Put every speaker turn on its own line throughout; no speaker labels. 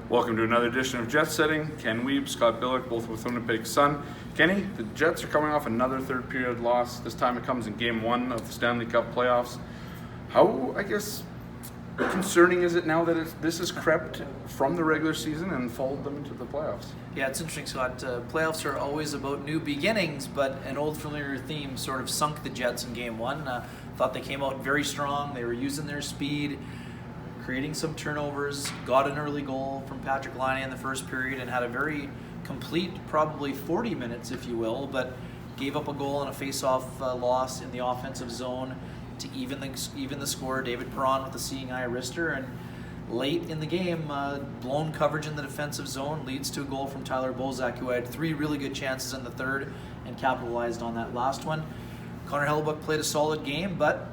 Welcome to another edition of Jet Setting. Ken Wiebe, Scott Billeck, both with Winnipeg Sun. Kenny, the Jets are coming off another third period loss. This time it comes in Game 1 of the Stanley Cup playoffs. How, concerning is it now that this has crept from the regular season and followed them into the playoffs?
Yeah, it's interesting, Scott. Playoffs are always about new beginnings, but an old familiar theme sort of sunk the Jets in Game 1. Thought they came out very strong. They were using their speed, creating some turnovers, got an early goal from Patrick Laine in the first period, and had a very complete, probably 40 minutes, if you will, but gave up a goal on a face-off loss in the offensive zone to even the score. David Perron with the seeing eye wrister, and late in the game, blown coverage in the defensive zone leads to a goal from Tyler Bozak, who had 3 really good chances in the third and capitalized on that last one. Connor Hellebuyck played a solid game, but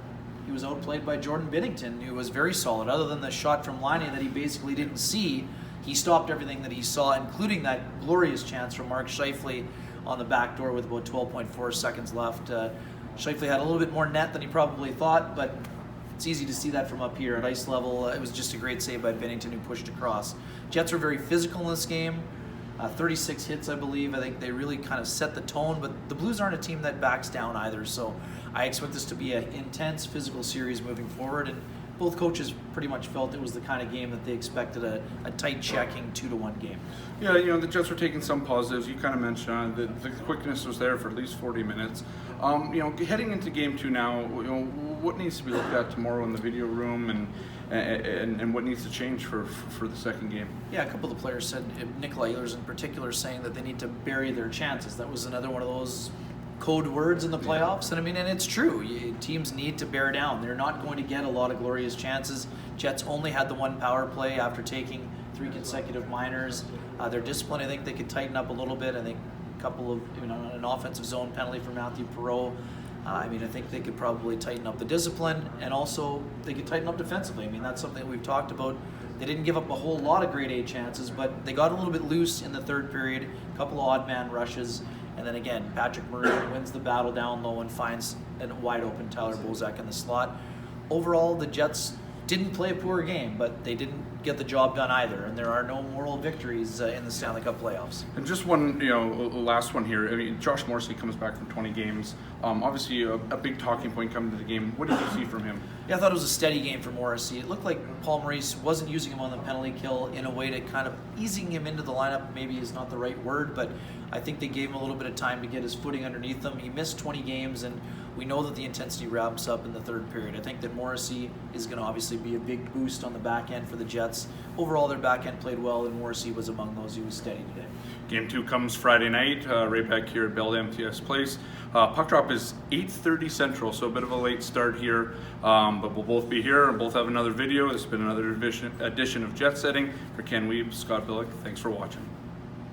he was outplayed by Jordan Binnington, who was very solid. Other than the shot from Laine that he basically didn't see, he stopped everything that he saw, including that glorious chance from Mark Scheifele on the back door with about 12.4 seconds left. Scheifele had a little bit more net than he probably thought, but it's easy to see that from up here at ice level. It was just a great save by Binnington, who pushed across. Jets were very physical in this game. 36 hits, I believe. I think they really kind of set the tone, but the Blues aren't a team that backs down either, so I expect this to be an intense physical series moving forward, and both coaches pretty much felt it was the kind of game that they expected, a tight checking 2-1 game.
Yeah, the Jets were taking some positives. You kind of mentioned that the quickness was there for at least 40 minutes. Heading into Game 2 now, what needs to be looked at tomorrow in the video room, and what needs to change for the second game?
Yeah, a couple of the players said, Nikolai Ehlers in particular, saying that they need to bury their chances. That was another one of those code words in the playoffs, and it's true. Teams need to bear down. They're not going to get a lot of glorious chances. Jets only had the 1 power play after taking 3 consecutive minors. Their discipline, I think they could tighten up a little bit. I think a couple of, an offensive zone penalty for Matthew Perreault. I think they could probably tighten up the discipline, and also they could tighten up defensively. That's something that we've talked about. They didn't give up a whole lot of grade A chances, but they got a little bit loose in the third period, a couple of odd man rushes, and then again, Patrick Murray wins the battle down low and finds a wide open Tyler Bozak in the slot. Overall, the Jets didn't play a poor game, but they didn't get the job done either, and there are no moral victories in the Stanley Cup playoffs.
And just one, last one here. Josh Morrissey comes back from 20 games. Obviously, a big talking point coming to the game. What did you see from him?
Yeah, I thought it was a steady game for Morrissey. It looked like Paul Maurice wasn't using him on the penalty kill in a way to kind of easing him into the lineup. Maybe is not the right word, but I think they gave him a little bit of time to get his footing underneath him. He missed 20 games, and we know that the intensity ramps up in the third period. I think that Morrissey is going to obviously be a big boost on the back end for the Jets. Overall, their back end played well, and Morrissey was among those who was steady today.
Game 2 comes Friday night, right back here at Bell MTS Place. Puck drop is 8:30 Central, so a bit of a late start here, but we'll both be here and both have another video. This has been another edition of Jet Setting. For Ken Wiebe, Scott Billeck, thanks for watching.